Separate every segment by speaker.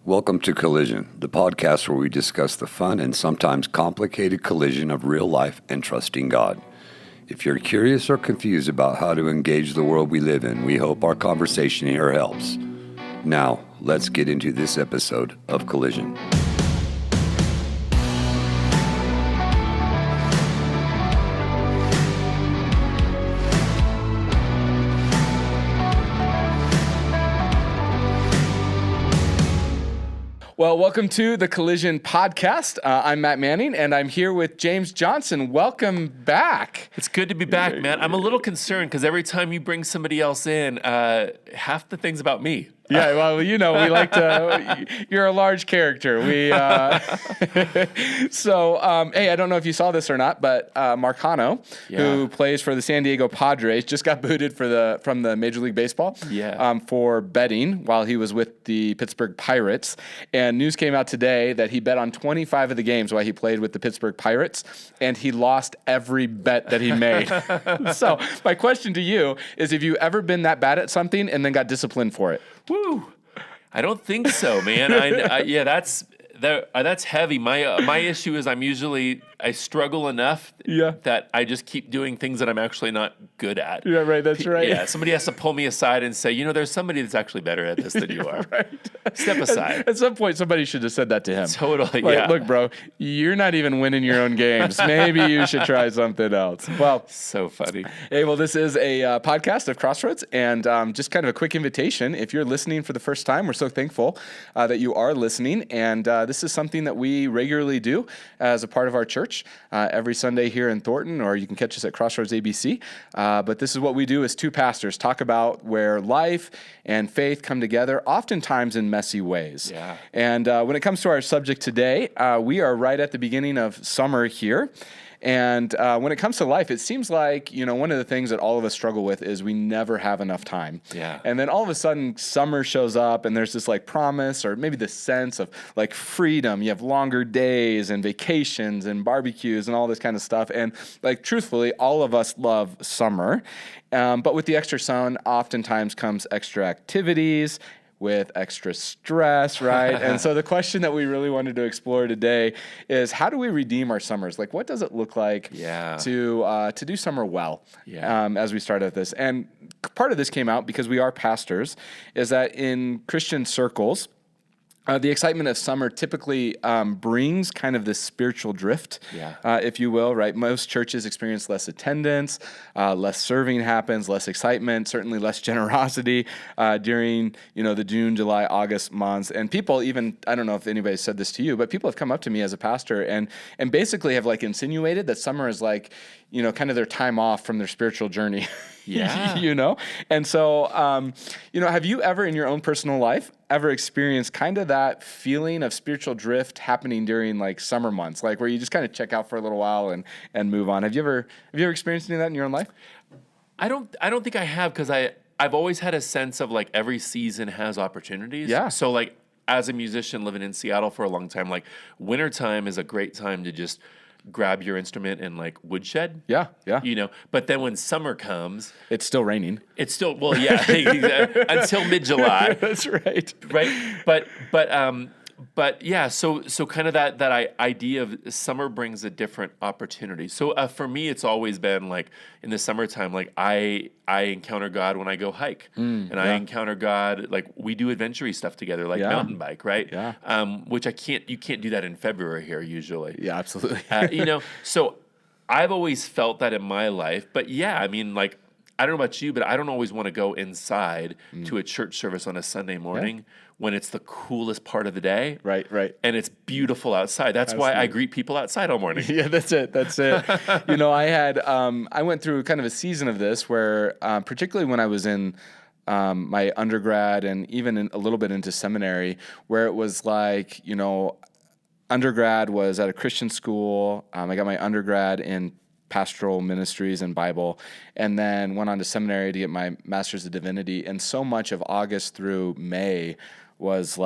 Speaker 1: Welcome to Collision, the podcast where we discuss the fun and sometimes complicated collision of real life and trusting God. If you're curious or confused about how to engage the world we live in, we hope our conversation here helps. Now, let's get into this episode of Collision.
Speaker 2: Well, welcome to the Collision Podcast. I'm Matt Manning, and I'm here with James Johnson. Welcome back.
Speaker 3: It's good to be back, Matt. I'm a little concerned because every time you bring somebody else in, half the thing's about me.
Speaker 2: Yeah, well, you know, we like to. You're a large character. Hey, I don't know if you saw this or not, but Marcano, who plays for the San Diego Padres, just got booted from the Major League Baseball for betting while he was with the Pittsburgh Pirates. And news came out today that he bet on 25 of the games while he played with the Pittsburgh Pirates, and he lost every bet that he made. So my question to you is, have you ever been that bad at something and then got disciplined for it?
Speaker 3: Woo! I don't think so, man. That's heavy. My issue is I struggle enough that I just keep doing things that I'm actually not good at.
Speaker 2: Yeah, right. That's right.
Speaker 3: Yeah, somebody has to pull me aside and say, there's somebody that's actually better at this than you are.
Speaker 2: Right.
Speaker 3: Step aside.
Speaker 2: At some point, somebody should have said that to him.
Speaker 3: Totally.
Speaker 2: Look, bro, you're not even winning your own games. Maybe you should try something else. Well,
Speaker 3: so funny.
Speaker 2: Hey, well, this is a podcast of Crossroads, and just kind of a quick invitation. If you're listening for the first time, we're so thankful that you are listening, and this is something that we regularly do as a part of our church every Sunday here in Thornton, or you can catch us at Crossroads ABC. But this is what we do as two pastors, talk about where life and faith come together, oftentimes in messy ways.
Speaker 3: Yeah.
Speaker 2: And when it comes to our subject today, we are right at the beginning of summer here. And when it comes to life, it seems like, one of the things that all of us struggle with is we never have enough time.
Speaker 3: Yeah.
Speaker 2: And then all of a sudden, summer shows up, and there's this promise, or maybe the sense of freedom. You have longer days and vacations and barbecues and all this kind of stuff. And truthfully, all of us love summer. But with the extra sun, oftentimes comes extra activities with extra stress, right? And so the question that we really wanted to explore today is, how do we redeem our summers? What does it look like to do summer well as we start at this? And part of this came out because we are pastors, is that in Christian circles, the excitement of summer typically brings kind of this spiritual drift, if you will, right? Most churches experience less attendance, less serving happens, less excitement, certainly less generosity during, the June, July, August months. And people even, I don't know if anybody said this to you, but people have come up to me as a pastor and basically have insinuated that summer is kind of their time off from their spiritual journey.
Speaker 3: Yeah.
Speaker 2: And so, have you ever in your own personal life ever experienced kind of that feeling of spiritual drift happening during summer months, where you just kind of check out for a little while and move on? Have you ever experienced any of that in your own life?
Speaker 3: I don't think I have, because I've always had a sense of every season has opportunities.
Speaker 2: Yeah.
Speaker 3: So as a musician living in Seattle for a long time, wintertime is a great time to just grab your instrument and woodshed.
Speaker 2: Yeah.
Speaker 3: But then when summer comes,
Speaker 2: it's still raining.
Speaker 3: It's still, until mid-July.
Speaker 2: That's right.
Speaker 3: Right. But yeah, so kind of that idea of summer brings a different opportunity. So for me, it's always been in the summertime, I encounter God when I go hike, and I encounter God we do adventure stuff together, mountain bike, right?
Speaker 2: Yeah.
Speaker 3: Which you can't do that in February here usually.
Speaker 2: Yeah, absolutely.
Speaker 3: So I've always felt that in my life. But yeah, I mean, I don't know about you, but I don't always want to go inside to a church service on a Sunday morning when it's the coolest part of the day.
Speaker 2: Right.
Speaker 3: And it's beautiful outside. That's why I greet people outside all morning.
Speaker 2: Yeah, that's it. I went through kind of a season of this where, particularly when I was in my undergrad and even a little bit into seminary, where it was undergrad was at a Christian school. I got my undergrad in pastoral ministries and Bible, and then went on to seminary to get my master's of divinity. And so much of August through May was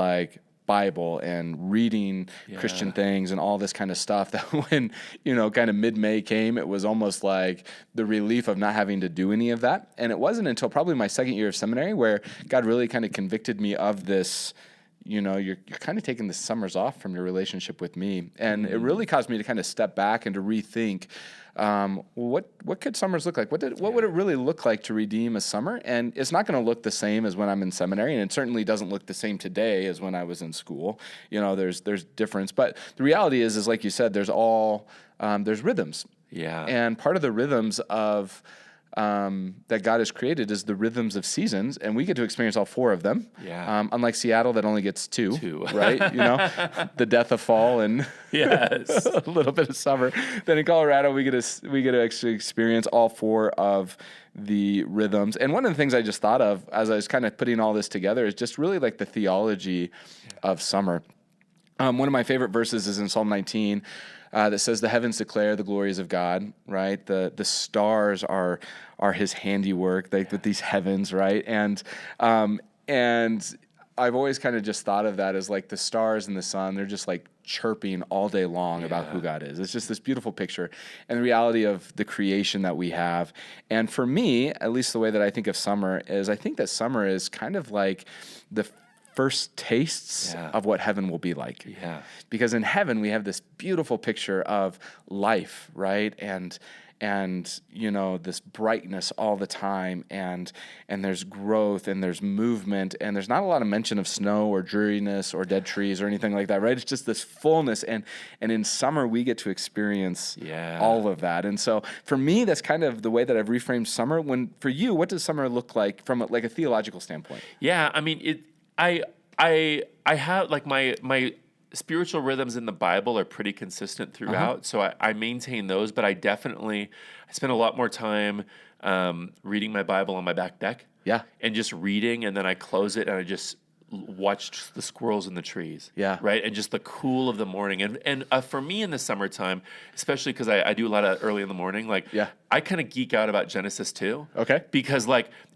Speaker 2: Bible and reading Christian things and all this kind of stuff that when, kind of mid-May came, it was almost like the relief of not having to do any of that. And it wasn't until probably my second year of seminary where God really kind of convicted me of this you're kind of taking the summers off from your relationship with me. And it really caused me to kind of step back and to rethink, what could summers look like? What would it really look like to redeem a summer? And it's not going to look the same as when I'm in seminary, and it certainly doesn't look the same today as when I was in school. There's difference, but the reality is like you said, there's rhythms.
Speaker 3: Yeah.
Speaker 2: And part of the rhythms of that God has created is the rhythms of seasons, and we get to experience all 4 of them.
Speaker 3: Yeah.
Speaker 2: Unlike Seattle, that only gets 2. Right? The death of fall and
Speaker 3: yes,
Speaker 2: a little bit of summer. Then in Colorado, we get to actually experience all 4 of the rhythms. And one of the things I just thought of as I was kind of putting all this together is just really like the theology of summer. One of my favorite verses is in Psalm 19. That says the heavens declare the glories of God, right? The stars are His handiwork, with these heavens, right? And I've always kind of just thought of that as like the stars and the sun. They're just like chirping all day long about who God is. It's just this beautiful picture and the reality of the creation that we have. And for me, at least the way that I think of summer is, I think that summer is kind of like the first tastes of what heaven will be like.
Speaker 3: Yeah.
Speaker 2: Because in heaven we have this beautiful picture of life, right? And this brightness all the time, and there's growth and there's movement, and there's not a lot of mention of snow or dreariness or dead trees or anything like that, right? It's just this fullness, and in summer we get to experience all of that. And so for me, that's kind of the way that I've reframed summer. For you, what does summer look like from a theological standpoint?
Speaker 3: Yeah, I mean, I have like my spiritual rhythms in the Bible are pretty consistent throughout, so I maintain those. But I spend a lot more time reading my Bible on my back deck. Yeah, and just reading, and then I close it and I just watch the squirrels in the trees. Yeah, right, and just the cool of the morning. And for me in the summertime, especially because I do a lot of early in the morning, I kind of geek out about Genesis 2. Okay, because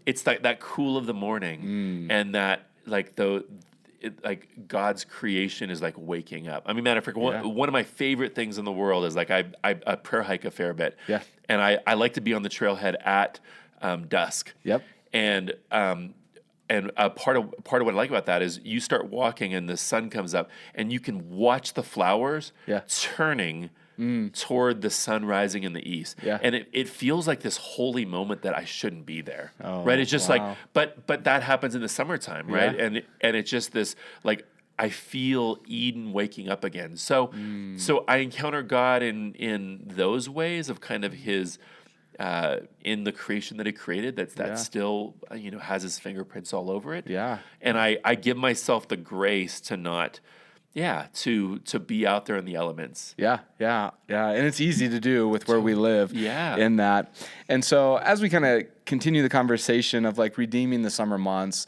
Speaker 3: it's that cool of the morning and that. God's creation is like waking up. I mean, matter of fact, one of my favorite things in the world is I prayer hike a fair bit. Yeah. And I like to be on the trailhead at dusk. Yep. And part of what I like about that is you start walking and the sun comes up and you can watch the flowers turning toward the sun rising in the east. Yeah. And it feels like this holy moment that I shouldn't be there. Oh, right. It's just but that happens in the summertime, right? Yeah. And it's just this I feel Eden waking up again. So I encounter God in those ways of kind of His in the creation that He created that still has His fingerprints all over it. Yeah. And I give myself the grace to not to be out there in the elements. Yeah. And it's easy to do with where we live in that. And so as we kind of continue the conversation of redeeming the summer months,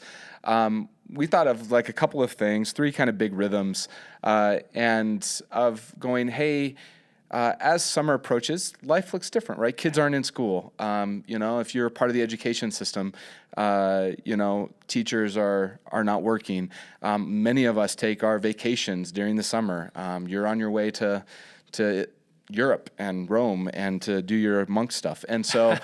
Speaker 3: we thought of a couple of things, 3 kind of big rhythms, and of going, hey, as summer approaches, life looks different, right? Kids aren't in school. If you're part of the education system, teachers are not working. Many of us take our vacations during the summer. You're on your way to Europe and Rome and to do your monk stuff. And so,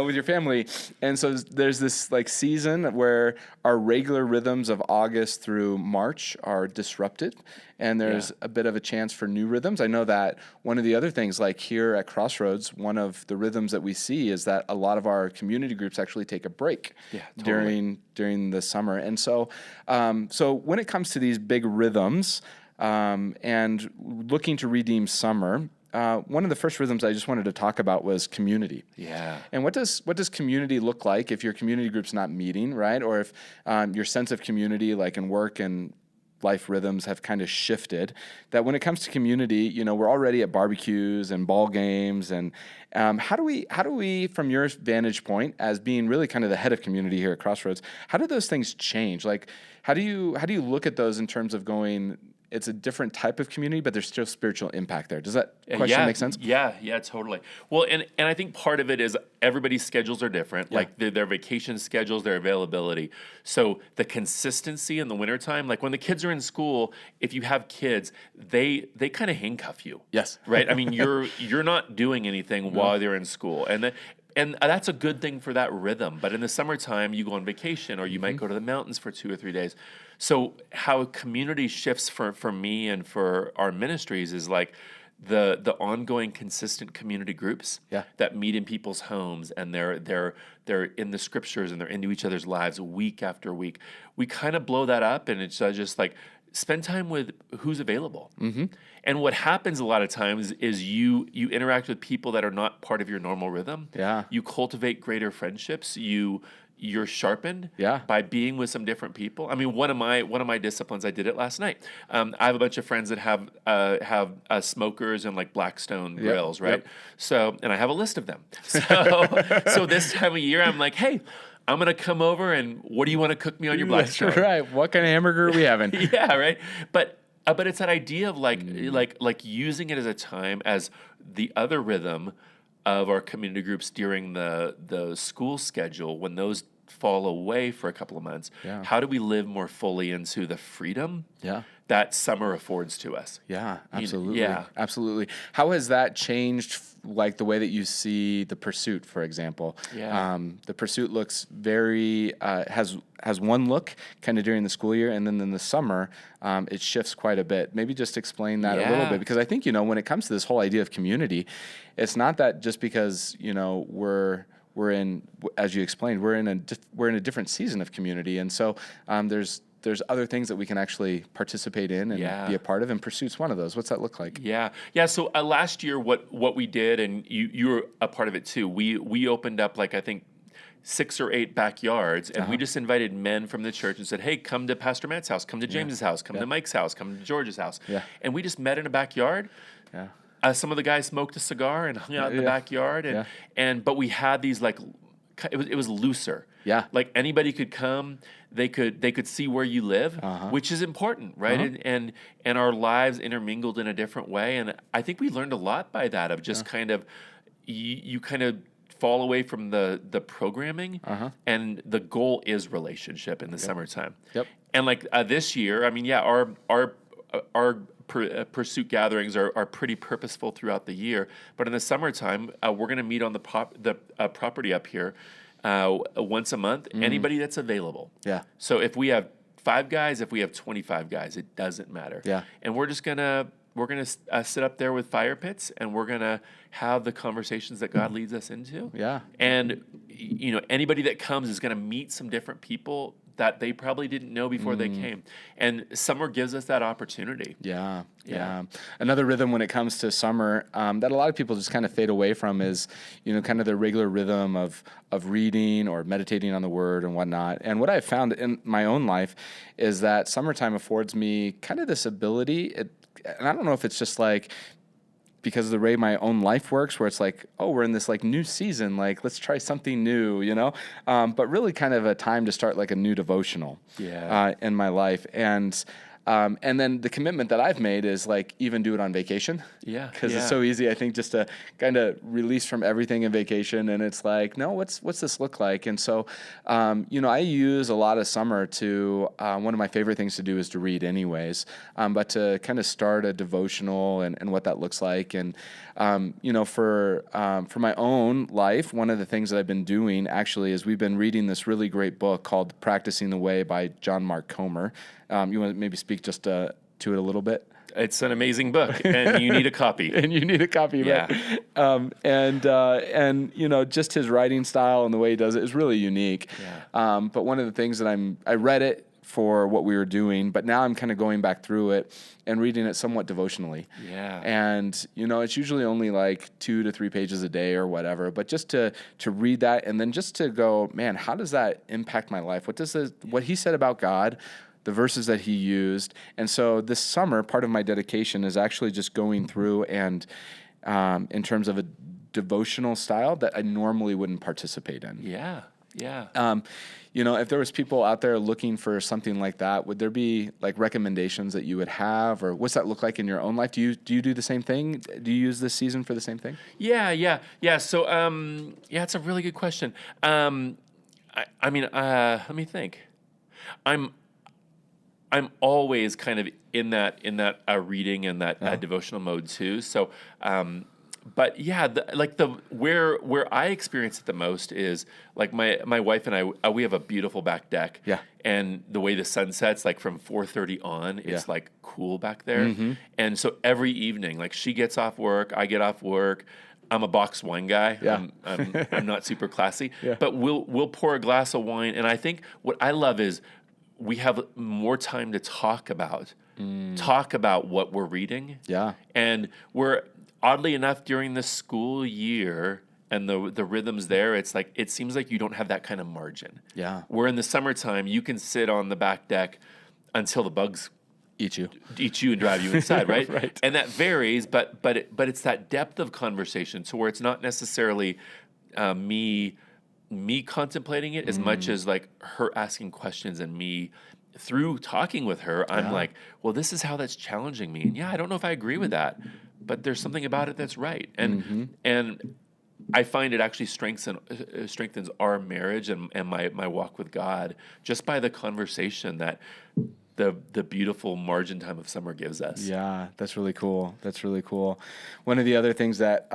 Speaker 3: with your family. And so there's this season where our regular rhythms of August through March are disrupted. And there's a bit of a chance for new rhythms. I know that one of the other things, here at Crossroads, one of the rhythms that we see is that a lot of our community groups actually take a break during the summer. And so when it comes to these big rhythms, and looking to redeem summer, one of the first rhythms I just wanted to talk about was community. Yeah. And what does community look like if your community group's not meeting, right? Or if your sense of community, in work and life rhythms, have kind of shifted? That when it comes to community, we're already at barbecues and ball games, and how do we, from your vantage point as being really kind of the head of community here at Crossroads, how do those things change? How do you look at those in terms of going, it's a different type of community, but there's still spiritual impact there? Does that question make sense? Yeah, totally. Well, and I think part of it is everybody's schedules are different, their vacation schedules, their availability. So the consistency in the wintertime, when the kids are in school, if you have kids, they kind of handcuff you. Yes. Right? I mean, you're not doing anything while they're in school. And And that's a good thing for that rhythm. But in the summertime, you go on vacation or you might go to the mountains for 2 or 3 days. So how community shifts for me and for our ministries is like the ongoing consistent community groups that meet in people's homes, and they're in the scriptures and they're into each other's lives week after week. We kind of blow that up, and it's just like spend time with who's available. And what happens a lot of times is you interact with people that are not part of your normal rhythm.
Speaker 2: Yeah.
Speaker 3: You cultivate greater friendships. You're sharpened by being with some different people. I mean, one of my disciplines, I did it last night. I have a bunch of friends that have smokers and like Blackstone grills, right? So, and I have a list of them. So this time of year, I'm like, hey, I'm gonna come over, and what do you want to cook me on your Blackstone?
Speaker 2: Right. What kind of hamburger are we having?
Speaker 3: Yeah, right. But it's that idea of like using it as a time as the other rhythm of our community groups during the school schedule, when those fall away for a couple of months. How do we live more fully into the freedom that summer affords to us?
Speaker 2: Yeah, absolutely.
Speaker 3: Yeah.
Speaker 2: Absolutely. How has that changed, like the way that you see the Pursuit, for example? The Pursuit looks very, has one look kind of during the school year, and then in the summer, it shifts quite a bit. Maybe just explain that a little bit, because I think, when it comes to this whole idea of community, it's not that just because, we're in, as you explained, we're in a different season of community, and so there's other things that we can actually participate in and be a part of, and Pursuit's one of those. What's that look like?
Speaker 3: Yeah. So last year, what we did, and you were a part of it too. We opened up, like, I think 6 or 8 backyards, and we just invited men from the church and said, hey, come to Pastor Matt's house, come to James's house, come to Mike's house, come to George's house. And we just met in a backyard. Some of the guys smoked a cigar and hung out in the backyard, but we had these, like, it was looser. Like anybody could come, they could see where you live, which is important, right? And our lives intermingled in a different way, and I think we learned a lot by that, of just kind of you kind of fall away from the programming, and the goal is relationship in the summertime. And like this year, I mean, our Pursuit gatherings are pretty purposeful throughout the year, but in the summertime, we're going to meet on the property up here once a month. Anybody that's available. So if we have 5 guys, if we have 25 guys, it doesn't matter. And we're gonna sit up there with fire pits, and we're gonna have the conversations that God leads us into. And anybody that comes is gonna meet some different people that they probably didn't know before they came. And summer gives us that opportunity.
Speaker 2: Yeah. Another rhythm when it comes to summer that a lot of people just kind of fade away from is, kind of the regular rhythm of reading or meditating on the Word and whatnot. And what I've found in my own life is that summertime affords me kind of this ability, and I don't know if it's just like because of the way my own life works, where it's like, oh, we're in this like new season, like let's try something new, but really kind of a time to start like a new devotional in my life. And then the commitment that I've made is like even do it on vacation. Because it's so easy, I think, just to kind of release from everything in vacation. And it's like, no, what's this look like? And so, I use a lot of summer to, one of my favorite things to do is to read anyways, but to kind of start a devotional and what that looks like. And, for my own life, one of the things that I've been doing actually is we've been reading this really great book called Practicing the Way by John Mark Comer. You want to maybe speak just to it a little bit?
Speaker 3: It's an amazing book, and you need a copy.
Speaker 2: And you need a copy of it. And just his writing style and the way he does it is really unique. But one of the things that I read it for what we were doing, but now I'm kind of going back through it and reading it somewhat devotionally. And, it's usually only like 2 to 3 pages a day or whatever, but just to read that and then just to go, man, how does that impact my life? What he said about God, the verses that he used. And so this summer, part of my dedication is actually just going through and in terms of a devotional style that I normally wouldn't participate in. If there was people out there looking for something like that, would there be like recommendations that you would have, or what's that look like in your own life? Do you do the same thing? Do you use this season for the same thing?
Speaker 3: So, it's a really good question. Let me think. I'm always kind of in that reading and that devotional mode too. So, but yeah, where I experience it the most is like my wife and I, we have a beautiful back deck.
Speaker 2: Yeah.
Speaker 3: And the way the sun sets, like from 4:30 on, it's
Speaker 2: Yeah.
Speaker 3: like cool back there. And so every evening, like she gets off work, I get off work. I'm a boxed wine guy.
Speaker 2: Yeah.
Speaker 3: I'm not super classy,
Speaker 2: Yeah.
Speaker 3: but we'll pour a glass of wine. And I think what I love is we have more time to talk about what we're reading.
Speaker 2: Yeah.
Speaker 3: And we're oddly enough during the school year and the rhythms there, it's like it seems like you don't have that kind of margin.
Speaker 2: Yeah.
Speaker 3: Where in the summertime you can sit on the back deck until the bugs
Speaker 2: Eat you.
Speaker 3: and drive you inside, right?
Speaker 2: Right.
Speaker 3: And that varies, but it's that depth of conversation. So where it's not necessarily me contemplating it as much as like her asking questions and me through talking with her, I'm like, well, this is how that's challenging me. And yeah, I don't know if I agree with that, but there's something about it that's right. And I find it actually strengthens our marriage and my walk with God just by the conversation that the beautiful margin time of summer gives us.
Speaker 2: Yeah, that's really cool. That's really cool. One of the other things that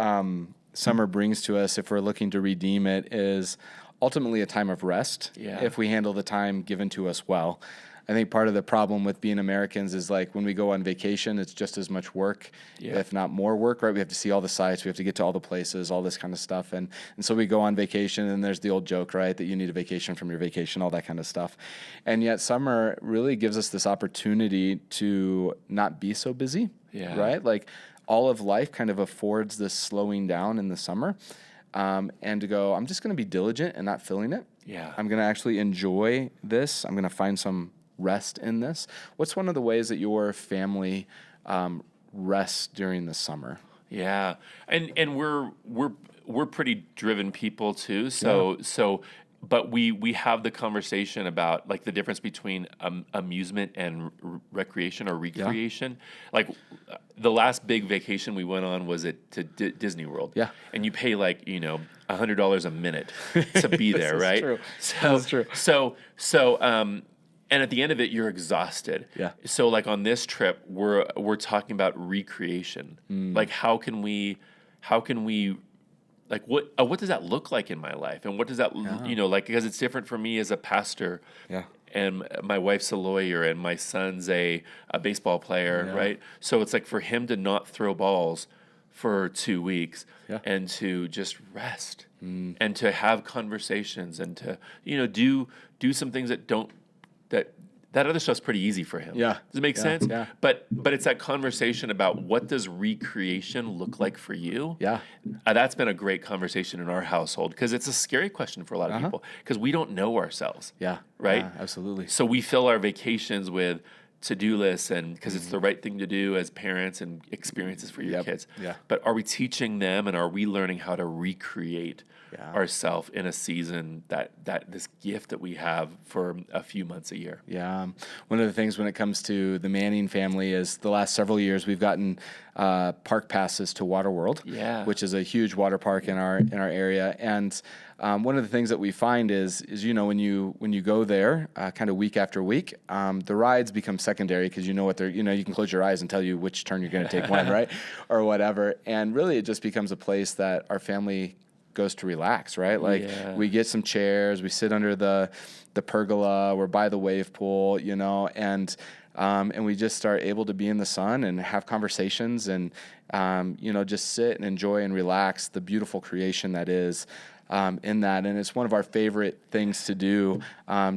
Speaker 2: summer brings to us, if we're looking to redeem it, is ultimately a time of rest.
Speaker 3: Yeah.
Speaker 2: If we handle the time given to us well. I think part of the problem with being Americans is like when we go on vacation, it's just as much work, if not more work, right? We have to see all the sites, we have to get to all the places, all this kind of stuff. And so we go on vacation and there's the old joke, right? That you need a vacation from your vacation, all that kind of stuff. And yet summer really gives us this opportunity to not be so busy, right? Like all of life kind of affords this slowing down in the summer. And to go, I'm just going to be diligent and not filling it.
Speaker 3: Yeah.
Speaker 2: I'm going to actually enjoy this. I'm going to find some rest in this. What's one of the ways that your family rests during the summer?
Speaker 3: Yeah, and we're pretty driven people too. So but we have the conversation about like the difference between amusement and recreation or recreation. Like the last big vacation we went on was to Disney World.
Speaker 2: Yeah,
Speaker 3: and you pay like $100 a minute to be there, right?
Speaker 2: True.
Speaker 3: So
Speaker 2: That's true.
Speaker 3: So and at the end of it, you're exhausted.
Speaker 2: Yeah.
Speaker 3: So like on this trip, we're talking about recreation. Like how can we like what does that look like in my life, and what does that like, because it's different for me as a pastor.
Speaker 2: Yeah.
Speaker 3: And my wife's a lawyer, and my son's a baseball player, right? So it's like for him to not throw balls for 2 weeks and to just rest and to have conversations and to do some things that other stuff's pretty easy for him.
Speaker 2: Yeah.
Speaker 3: Does it make sense?
Speaker 2: Yeah.
Speaker 3: But it's that conversation about what does recreation look like for you?
Speaker 2: Yeah.
Speaker 3: That's been a great conversation in our household because it's a scary question for a lot of people because we don't know ourselves.
Speaker 2: Yeah.
Speaker 3: Right?
Speaker 2: Yeah, absolutely.
Speaker 3: So we fill our vacations with to-do lists and because it's the right thing to do as parents and experiences for your kids.
Speaker 2: Yeah.
Speaker 3: But are we teaching them and are we learning how to recreate ourselves in a season that this gift that we have for a few months a year?
Speaker 2: Yeah. One of the things when it comes to the Manning family is the last several years we've gotten park passes to Waterworld, which is a huge water park in our area. And one of the things that we find is when you go there kind of week after week, the rides become secondary because you know what they're you can close your eyes and tell you which turn you're going to take when, right, or whatever. And really, it just becomes a place that our family goes to relax, right? Like we get some chairs, we sit under the pergola, we're by the wave pool, and we just start able to be in the sun and have conversations and just sit and enjoy and relax the beautiful creation that is in that. And it's one of our favorite things to do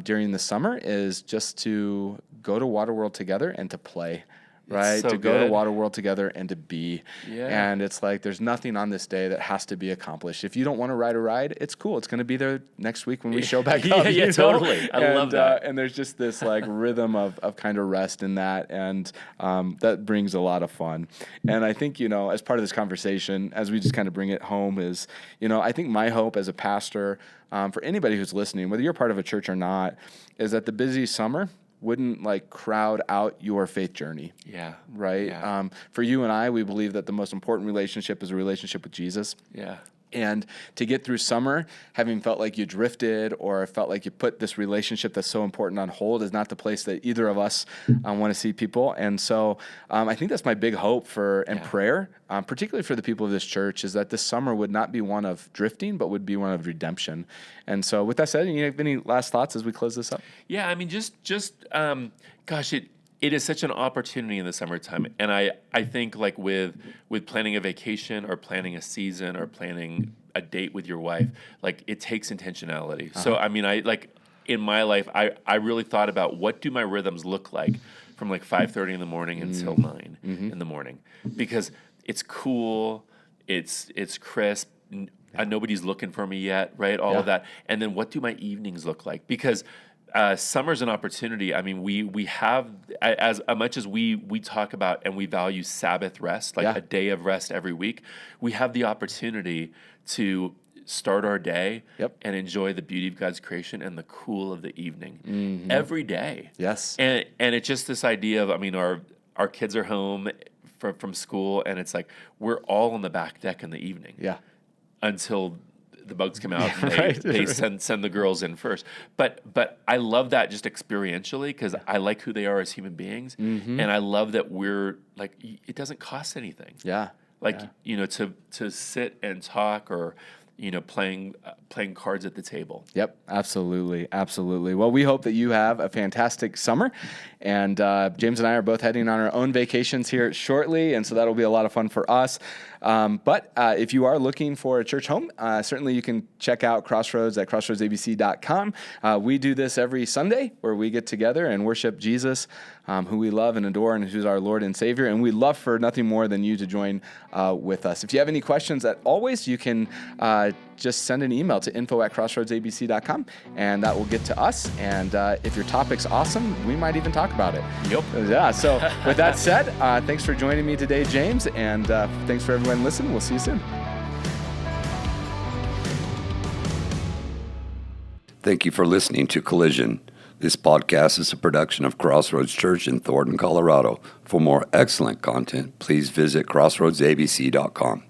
Speaker 2: during the summer is just to go to Waterworld together and to play. Right,
Speaker 3: so
Speaker 2: to go
Speaker 3: good.
Speaker 2: to Waterworld together and to be, and it's like there's nothing on this day that has to be accomplished. If you don't want to ride a ride, it's cool. It's going to be there next week when we show back up.
Speaker 3: Totally. I love that.
Speaker 2: And there's just this like rhythm of kind of rest in that, and that brings a lot of fun. And I think as part of this conversation, as we just kind of bring it home, is I think my hope as a pastor for anybody who's listening, whether you're part of a church or not, is that the busy summer wouldn't like crowd out your faith journey.
Speaker 3: Yeah.
Speaker 2: Right.
Speaker 3: Yeah.
Speaker 2: For you and I, we believe that the most important relationship is a relationship with Jesus.
Speaker 3: Yeah.
Speaker 2: And to get through summer, having felt like you drifted or felt like you put this relationship that's so important on hold is not the place that either of us want to see people. And so I think that's my big hope and prayer, particularly for the people of this church, is that this summer would not be one of drifting, but would be one of redemption. And so with that said, you have any last thoughts as we close this up?
Speaker 3: Yeah, I mean, gosh, it is such an opportunity in the summertime, and I think like with planning a vacation or planning a season or planning a date with your wife, like it takes intentionality. So I mean, in my life, I really thought about what do my rhythms look like from like 5:30 in the morning until 9 in the morning, because it's cool, it's crisp. Nobody's looking for me yet, right? All of that, and then what do my evenings look like? Because summer's an opportunity. I mean, we have, as much as we talk about and we value Sabbath rest, like a day of rest every week, we have the opportunity to start our day and enjoy the beauty of God's creation and the cool of the evening every day.
Speaker 2: Yes.
Speaker 3: And it's just this idea of, I mean, our kids are home from school, and it's like we're all on the back deck in the evening.
Speaker 2: Yeah.
Speaker 3: Until the bugs come out and they send the girls in first. But I love that just experientially, because I like who they are as human beings. And I love that we're like, it doesn't cost anything.
Speaker 2: Yeah.
Speaker 3: Like, you know, to sit and talk, or, you know, playing cards at the table.
Speaker 2: Yep, absolutely, absolutely. Well, we hope that you have a fantastic summer, and James and I are both heading on our own vacations here shortly, and so that'll be a lot of fun for us. But if you are looking for a church home, certainly you can check out Crossroads at crossroadsabc.com. We do this every Sunday, where we get together and worship Jesus, who we love and adore, and who's our Lord and Savior. And we'd love for nothing more than you to join with us. If you have any questions, as always, you can just send an email to info@crossroadsabc.com, and that will get to us. And if your topic's awesome, we might even talk about it.
Speaker 3: Yep.
Speaker 2: Yeah. So with that said, thanks for joining me today, James, and thanks for everyone listening. We'll see you soon.
Speaker 1: Thank you for listening to Collision. This podcast is a production of Crossroads Church in Thornton, Colorado. For more excellent content, please visit crossroadsabc.com.